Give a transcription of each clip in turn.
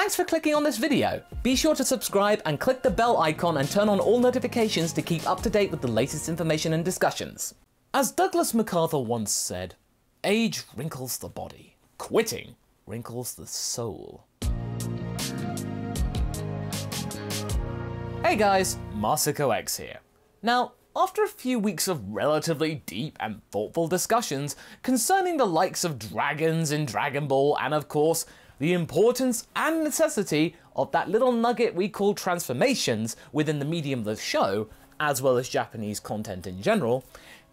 Thanks for clicking on this video. Be sure to subscribe and click the bell icon and turn on all notifications to keep up to date with the latest information and discussions. As Douglas MacArthur once said, age wrinkles the body, quitting wrinkles the soul. Hey guys, Masako X here. Now, after a few weeks of relatively deep and thoughtful discussions concerning the likes of dragons in Dragon Ball and of course, the importance and necessity of that little nugget we call transformations within the medium of the show, as well as Japanese content in general,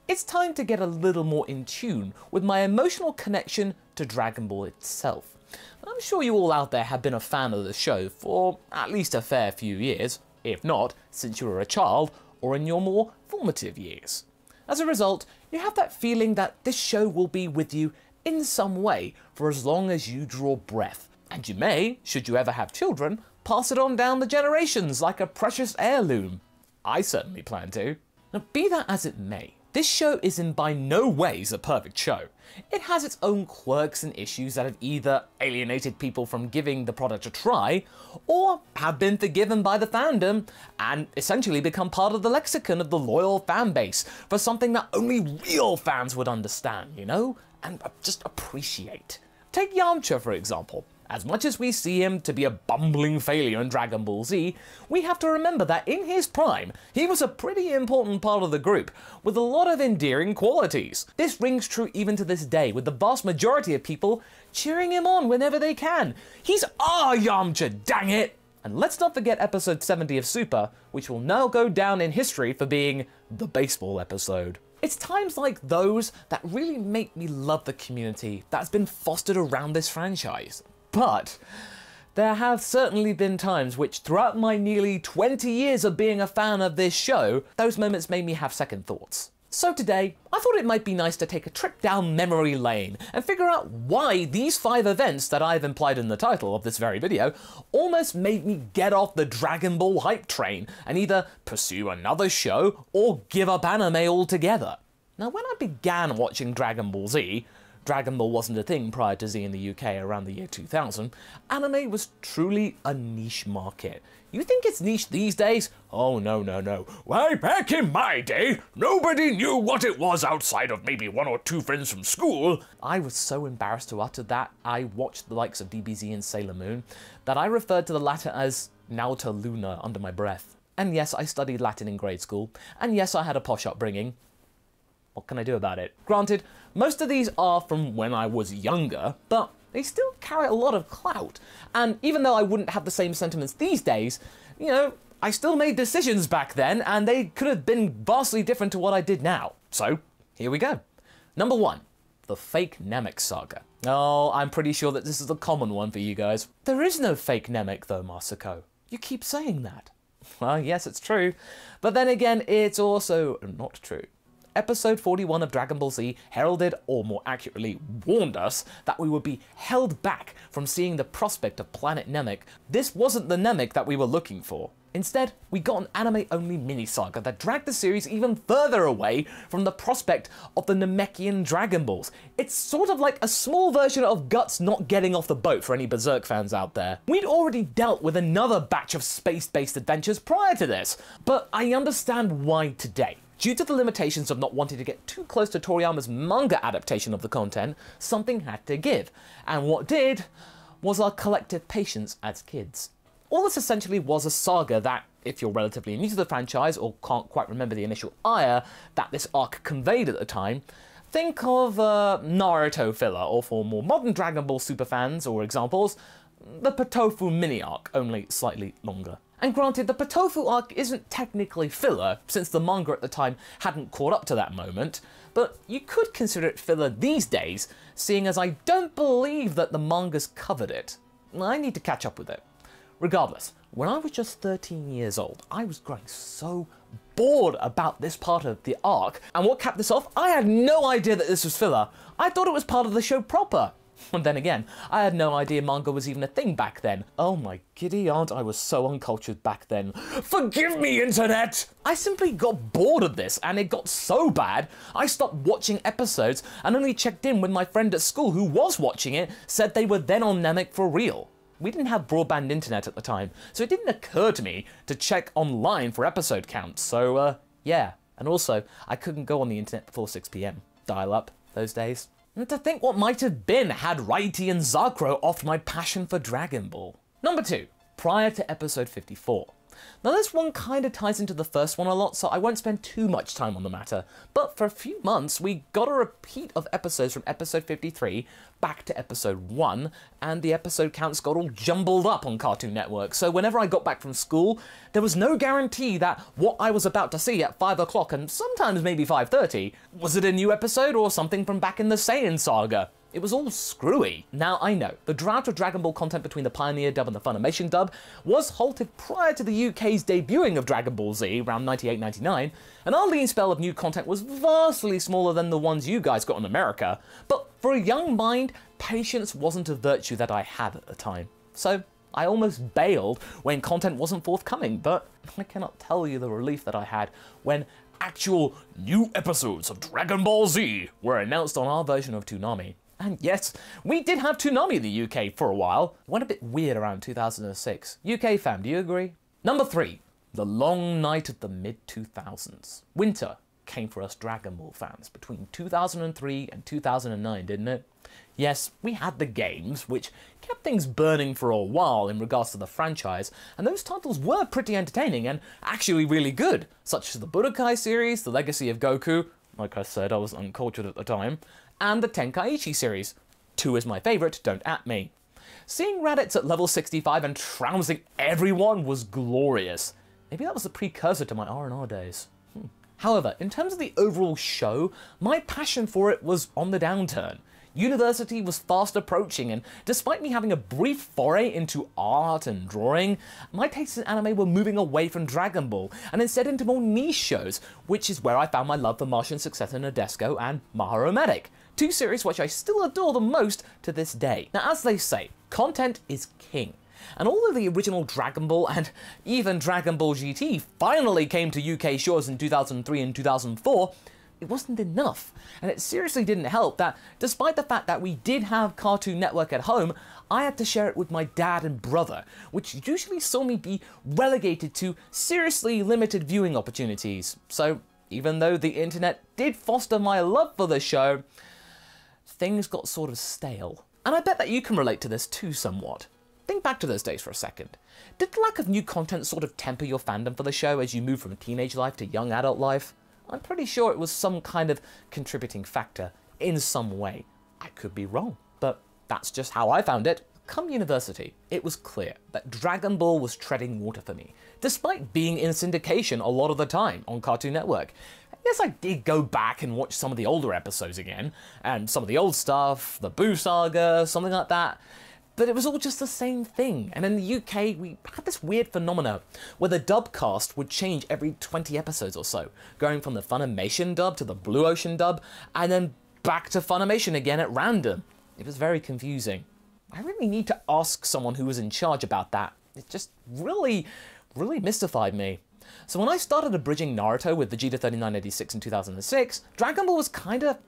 it's time to get a little more in tune with my emotional connection to Dragon Ball itself. I'm sure you all out there have been a fan of the show for at least a fair few years, if not since you were a child or in your more formative years. As a result, you have that feeling that this show will be with you in some way for as long as you draw breath. And you may, should you ever have children, pass it on down the generations like a precious heirloom. I certainly plan to. Now, be that as it may, this show is in by no ways a perfect show. It has its own quirks and issues that have either alienated people from giving the product a try, or have been forgiven by the fandom, and essentially become part of the lexicon of the loyal fan base for something that only real fans would understand, you know? And just appreciate. Take Yamcha for example. As much as we see him to be a bumbling failure in Dragon Ball Z, we have to remember that in his prime, he was a pretty important part of the group, with a lot of endearing qualities. This rings true even to this day, with the vast majority of people cheering him on whenever they can. He's our Yamcha, dang it! And let's not forget episode 70 of Super, which will now go down in history for being the baseball episode. It's times like those that really make me love the community that's been fostered around this franchise. But there have certainly been times which, throughout my nearly 20 years of being a fan of this show, those moments made me have second thoughts. So today, I thought it might be nice to take a trip down memory lane and figure out why these 5 events that I've implied in the title of this very video almost made me get off the Dragon Ball hype train and either pursue another show or give up anime altogether. Now, when I began watching Dragon Ball Z, Dragon Ball wasn't a thing prior to Z in the UK around the year 2000, anime was truly a niche market. You think it's niche these days? Oh no no no. Why, back in my day, nobody knew what it was outside of maybe 1 or 2 friends from school. I was so embarrassed to utter that I watched the likes of DBZ and Sailor Moon that I referred to the latter as Nauta Luna under my breath. And yes, I studied Latin in grade school, and yes, I had a posh upbringing. What can I do about it? Granted, most of these are from when I was younger, but they still carry a lot of clout. And even though I wouldn't have the same sentiments these days, you know, I still made decisions back then, and they could have been vastly different to what I did now. So, here we go. Number 1, the fake Namek saga. Oh, I'm pretty sure that this is a common one for you guys. There is no fake Namek though, Masako. You keep saying that. Well, yes, it's true. But then again, it's also not true. Episode 41 of Dragon Ball Z heralded, or more accurately, warned us that we would be held back from seeing the prospect of Planet Namek. This wasn't the Namek that we were looking for. Instead, we got an anime-only mini-saga that dragged the series even further away from the prospect of the Namekian Dragon Balls. It's sort of like a small version of Guts not getting off the boat for any Berserk fans out there. We'd already dealt with another batch of space-based adventures prior to this, but I understand why today. Due to the limitations of not wanting to get too close to Toriyama's manga adaptation of the content, something had to give, and what did was our collective patience as kids. All this essentially was a saga that, if you're relatively new to the franchise or can't quite remember the initial ire that this arc conveyed at the time, think of Naruto filler, or for more modern Dragon Ball Super fans or examples, the Potofu mini-arc, only slightly longer. And granted, the Potofu arc isn't technically filler, since the manga at the time hadn't caught up to that moment, but you could consider it filler these days, seeing as I don't believe that the manga's covered it. I need to catch up with it. Regardless, when I was just 13 years old, I was growing so bored about this part of the arc, and what capped this off, I had no idea that this was filler. I thought it was part of the show proper. And then again, I had no idea manga was even a thing back then. Oh my giddy aunt, I was so uncultured back then. Forgive me, internet! I simply got bored of this, and it got so bad, I stopped watching episodes and only checked in when my friend at school who was watching it said they were then on Namek for real. we didn't have broadband internet at the time, so it didn't occur to me to check online for episode counts, so yeah. And also, I couldn't go on the internet before 6 PM. Dial up those days. And to think what might have been had Raiti and Zakro off my passion for Dragon Ball. Number 2, prior to episode 54. Now this one kind of ties into the first one a lot, so I won't spend too much time on the matter, but for a few months we got a repeat of episodes from episode 53 back to episode 1, and the episode counts got all jumbled up on Cartoon Network, so whenever I got back from school, there was no guarantee that what I was about to see at 5 o'clock and sometimes maybe 5:30, was it a new episode or something from back in the Saiyan saga? It was all screwy. Now, I know, the drought of Dragon Ball content between the Pioneer dub and the Funimation dub was halted prior to the UK's debuting of Dragon Ball Z around 98-99, and our lean spell of new content was vastly smaller than the ones you guys got in America, but for a young mind, patience wasn't a virtue that I had at the time. So, I almost bailed when content wasn't forthcoming, but I cannot tell you the relief that I had when actual new episodes of Dragon Ball Z were announced on our version of Toonami. And yes, we did have Toonami in the UK for a while. It went a bit weird around 2006. UK fam, do you agree? Number 3, the long night of the mid-2000s. Winter came for us Dragon Ball fans between 2003 and 2009, didn't it? Yes, we had the games, which kept things burning for a while in regards to the franchise, and those titles were pretty entertaining and actually really good, such as the Budokai series, The Legacy of Goku, like I said, I was uncultured at the time, and the Tenkaichi series. 2 is my favourite, don't at me. Seeing Raditz at level 65 and trouncing everyone was glorious. Maybe that was the precursor to my R&R days. However, in terms of the overall show, my passion for it was on the downturn. University was fast approaching, and despite me having a brief foray into art and drawing, my tastes in anime were moving away from Dragon Ball, and instead into more niche shows, which is where I found my love for Martian Successor Nadesico and Maharo Medic, 2 series which I still adore the most to this day. Now, as they say, content is king. And although the original Dragon Ball and even Dragon Ball GT finally came to UK shores in 2003 and 2004, it wasn't enough. And it seriously didn't help that, despite the fact that we did have Cartoon Network at home, I had to share it with my dad and brother, which usually saw me be relegated to seriously limited viewing opportunities. So, even though the internet did foster my love for the show, things got sort of stale. And I bet that you can relate to this too somewhat. Think back to those days for a second. Did the lack of new content sort of temper your fandom for the show as you moved from teenage life to young adult life? I'm pretty sure it was some kind of contributing factor in some way. I could be wrong, but that's just how I found it. Come university, it was clear that Dragon Ball was treading water for me, despite being in syndication a lot of the time on Cartoon Network. Yes, I did go back and watch some of the older episodes again, and some of the old stuff, the Boo Saga, something like that, but it was all just the same thing. And in the UK, we had this weird phenomena where the dub cast would change every 20 episodes or so, going from the Funimation dub to the Blue Ocean dub, and then back to Funimation again at random. It was very confusing. I really need to ask someone who was in charge about that. It just really mystified me. So when I started abridging Naruto with Vegeta 3986 in 2006, Dragon Ball was kinda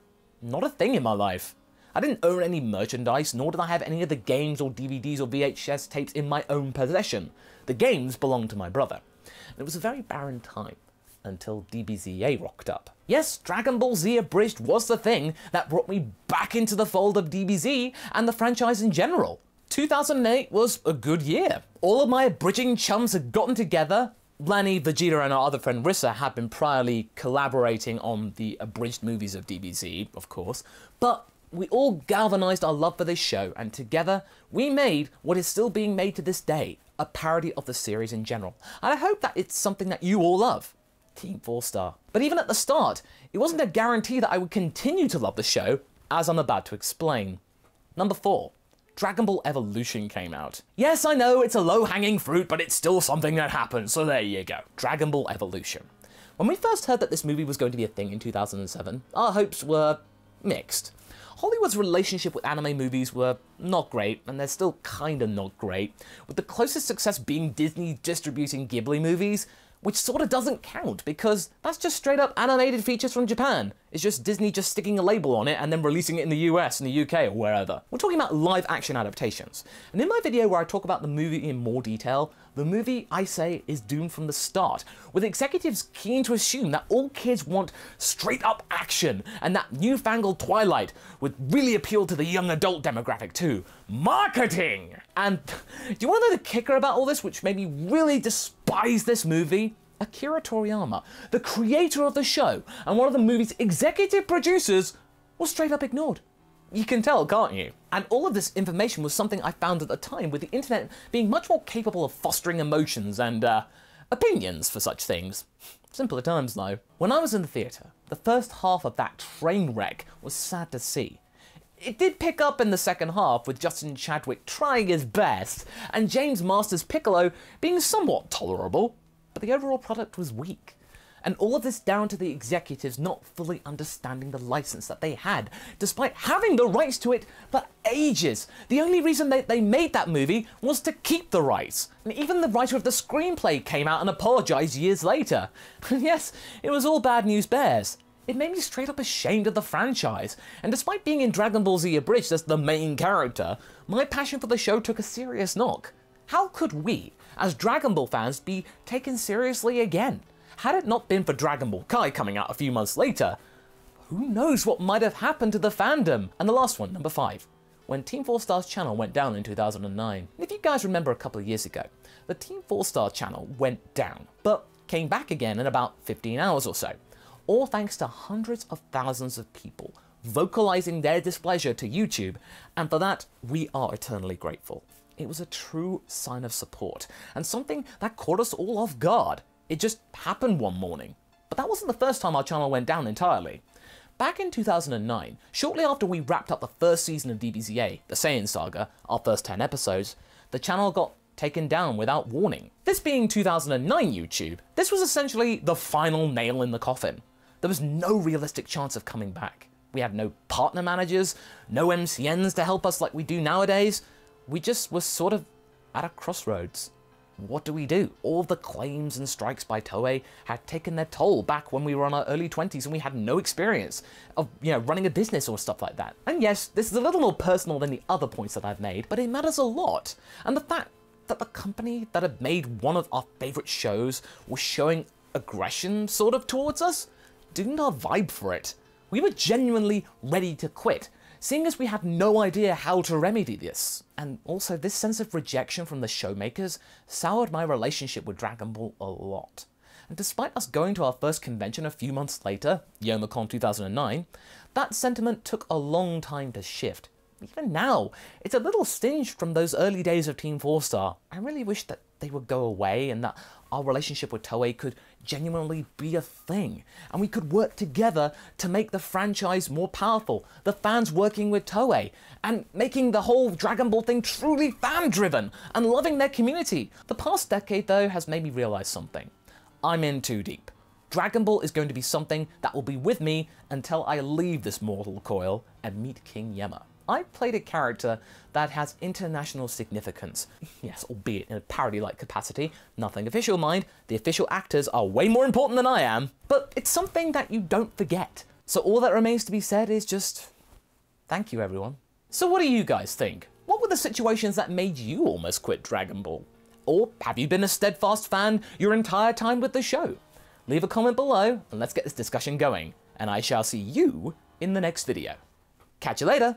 not a thing in my life. I didn't own any merchandise, nor did I have any of the games or DVDs or VHS tapes in my own possession. The games belonged to my brother. And it was a very barren time, until DBZA rocked up. Yes, Dragon Ball Z Abridged was the thing that brought me back into the fold of DBZ and the franchise in general. 2008 was a good year. All of my abridging chums had gotten together. Lanny, Vegeta, and our other friend Rissa had been priorly collaborating on the abridged movies of DBZ, of course, but we all galvanized our love for this show, and together we made what is still being made to this day, a parody of the series in general. And I hope that it's something that you all love. Team 4-Star. But even at the start, it wasn't a guarantee that I would continue to love the show, as I'm about to explain. Number 4. Dragon Ball Evolution came out. Yes, I know, it's a low-hanging fruit, but it's still something that happened, so there you go. Dragon Ball Evolution. When we first heard that this movie was going to be a thing in 2007, our hopes were mixed. Hollywood's relationship with anime movies were not great, and they're still kinda not great, with the closest success being Disney distributing Ghibli movies, which sort of doesn't count because that's just straight up animated features from Japan. It's just Disney just sticking a label on it and then releasing it in the US and the UK or wherever. We're talking about live action adaptations. And in my video where I talk about the movie in more detail, the movie, I say, is doomed from the start, with executives keen to assume that all kids want straight up action, and that newfangled Twilight would really appeal to the young adult demographic too. Marketing! And do you want to know the kicker about all this, which made me really despise this movie? Akira Toriyama, the creator of the show and one of the movie's executive producers, was straight up ignored. You can tell, can't you? And all of this information was something I found at the time, with the internet being much more capable of fostering emotions and opinions for such things. Simpler times though. When I was in the theatre, the first half of that train wreck was sad to see. It did pick up in the second half, with Justin Chadwick trying his best and James Masters Piccolo being somewhat tolerable, but the overall product was weak. And all of this down to the executives not fully understanding the license that they had, despite having the rights to it for ages. The only reason they made that movie was to keep the rights. And even the writer of the screenplay came out and apologized years later. And yes, it was all bad news bears. It made me straight up ashamed of the franchise. And despite being in Dragon Ball Z Abridged as the main character, my passion for the show took a serious knock. How could we, as Dragon Ball fans, be taken seriously again? Had it not been for Dragon Ball Kai coming out a few months later, who knows what might have happened to the fandom? And the last one, number 5, when Team 4 Star's channel went down in 2009. And if you guys remember a couple of years ago, the Team 4 Star channel went down, but came back again in about 15 hours or so, all thanks to hundreds of thousands of people vocalizing their displeasure to YouTube, and for that, we are eternally grateful. It was a true sign of support, and something that caught us all off guard. It just happened one morning. But that wasn't the first time our channel went down entirely. Back in 2009, shortly after we wrapped up the first season of DBZA, the Saiyan Saga, our first 10 episodes, the channel got taken down without warning. This being 2009 YouTube, this was essentially the final nail in the coffin. There was no realistic chance of coming back. We had no partner managers, no MCNs to help us like we do nowadays. We just were sort of at a crossroads. What do we do? All the claims and strikes by Toei had taken their toll back when we were in our early 20s and we had no experience of, running a business or stuff like that. And yes, this is a little more personal than the other points that I've made, but it matters a lot. And the fact that the company that had made one of our favorite shows was showing aggression sort of towards us didn't our vibe for it. We were genuinely ready to quit, seeing as we had no idea how to remedy this. And also, this sense of rejection from the showmakers soured my relationship with Dragon Ball a lot. And despite us going to our first convention a few months later, Youmacon 2009, that sentiment took a long time to shift. Even now, it's a little stinged from those early days of Team 4 Star. I really wish that they would go away and that our relationship with Toei could genuinely be a thing, and we could work together to make the franchise more powerful, the fans working with Toei, and making the whole Dragon Ball thing truly fan-driven and loving their community. The past decade, though, has made me realize something. I'm in too deep. Dragon Ball is going to be something that will be with me until I leave this mortal coil and meet King Yemma. I played a character that has international significance. Yes, albeit in a parody-like capacity. Nothing official, mind. The official actors are way more important than I am. But it's something that you don't forget. So all that remains to be said is just thank you, everyone. So what do you guys think? What were the situations that made you almost quit Dragon Ball? Or have you been a steadfast fan your entire time with the show? Leave a comment below and let's get this discussion going. And I shall see you in the next video. Catch you later!